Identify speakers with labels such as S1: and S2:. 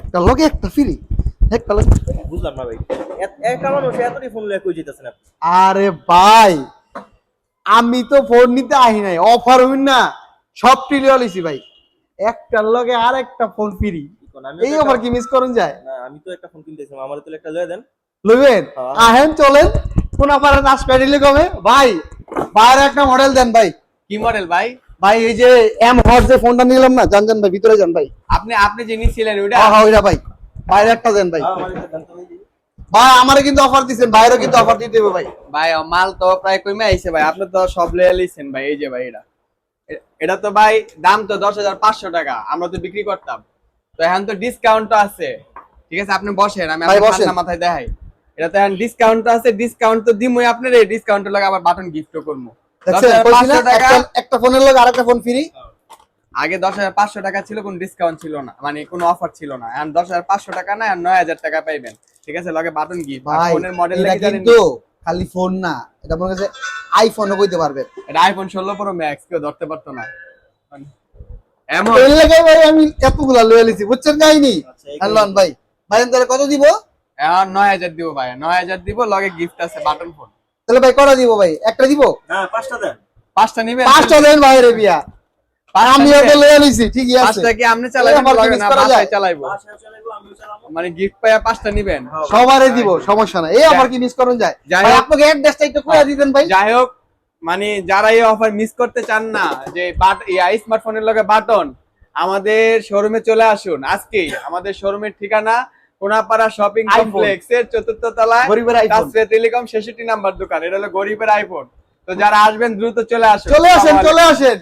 S1: একটা লগে একটা ফ্রি, একটা লগে।
S2: বুঝলাম না ভাই, একটা মানুষ এতটি ফোন লয়ে কই যেতেছেন আপনি?
S1: আরে ভাই, আমি তো ফোন নিতে আহি নাই, অফার হইন না, সব টিলিও লিছি ভাই, একটার লগে আর একটা ফোন ফ্রি। এই অফার কি মিস করুন যায়?
S2: না আমি তো একটা ফোন কিনতেছিলাম, আমার তো একটা লয়ে দেন।
S1: লইবেন?
S2: হ্যাঁ।
S1: আহেন চলেন, কোন অফারে নাচ পেডিলে কমে ভাই। বাইরে একটা মডেল দেন ভাই।
S3: কি মডেল ভাই?
S1: ভাই এই যে এম হট যে ফোনটা নিলাম না, জান জান ভাই, ভিতরে যান ভাই।
S3: আপনি যে নিছিলেন ওইটা?
S1: হ্যাঁ হ্যাঁ ওইটা ভাই, বাইরে একটা দেন ভাই।
S2: হ্যাঁ, আমার একটা দেন তো ভাই।
S1: ভাই আমারে কিন্তু অফার দিছেন, বাইরেও কিন্তু অফার দিতে হবে ভাই।
S3: ভাই মাল তো প্রায় কমে আইছে ভাই, আপনি তো সব লয়ে লিছেন ভাই। এই যে ভাই এটা তো ভাই দাম তো 10,500 টাকা, আমরা তো বিক্রি করতাম, তো এখন তো ডিসকাউন্ট আছে। ঠিক আছে আপনি বসেন, আমি
S1: ভাই
S3: আপনার
S1: বসেন।
S3: ঠান্ডা মাথায় দেখাই। এটা তো এখন ডিসকাউন্ট আছে, ডিসকাউন্ট তো দিমই আপনার, এই ডিসকাউন্ট লাগে আবার বাটন গিফটও করবো।
S1: দেখছেন কইছি না,
S3: 10,500 টাকা।
S1: একটা ফোনের লগে আরেকটা ফোন ফ্রি।
S3: আগে 10,500 টাকা ছিল, কোনো ডিসকাউন্ট ছিল না, মানে কোনো অফার ছিল না। এখন 10,500 টাকা না, আর 9,000 টাকা পাইবেন। ঠিক আছে, লগে বাটন গিফট।
S1: ভাই
S3: ফোনের মডেল
S1: এটা
S3: লাগি জানেন?
S1: কিন্তু খালি ফোন না, এটা মনে কাছে আইফোনও কইতে পারবেন।
S3: এটা আইফোন 16 প্রো ম্যাক্স, কেউ ধরতে পারতো না এমন।
S1: এর লাগে ভাই আমি এতগুলা লয়ে লিছি, বুঝছেন কাহিনী?
S2: আচ্ছা, এই
S1: হ্যালো ভাই, ভাই তাহলে কত দিব?
S3: এখন 9,000 দিব ভাই, 9,000 দিব, লগে গিফট আছে বাটন ফোন।
S1: তাহলে ভাই কটা দিব ভাই? একটা দিব?
S2: না, 5টা দেন।
S3: 5টা নিবেন?
S1: পাঁচটা দেন ভাই রে বিয়া। আমিও তো লয়ে লিছি, ঠিকই আছে।
S3: 5টা কি আপনি চালাবেন
S1: আমার
S3: লগে
S1: জিনিস
S3: না
S1: করা
S3: বাসায়
S1: যায়?
S3: চালাইবো?
S2: বাসায় চালাবো, আমিও চালাবো।
S3: মানে গিফট পাইয়া 5টা নিবেন?
S1: সবারই দিব, সমস্যা নাই। এই অফার কি মিস করুন যায়?
S3: যাই
S1: ভাই
S3: হোক।
S1: আপনাকে অ্যাড্রেসটা একটু কইয়া দিতেন ভাই।
S3: যাই হোক, মানে যারা এই অফার মিস করতে চান না, যে স্মার্টফোনের লগে বাটন, আমাদের শোরুমে চলে আসুন আজকেই। আমাদের শোরুমের ঠিকানা কোনাপাড়া শপিং
S1: iPhone।
S3: কমপ্লেক্স এর 4th তলায়,
S1: গরিবের আইফোন।
S3: তাসফিয়া টেলিকম 66 নাম্বার দোকান। এটা হলো গরিবের আইফোন। তো যারা আসবেন দ্রুত চলে আসুন।
S1: চলে আসেন,
S3: আসসালামু আলাইকুম।
S1: চলে আসেন।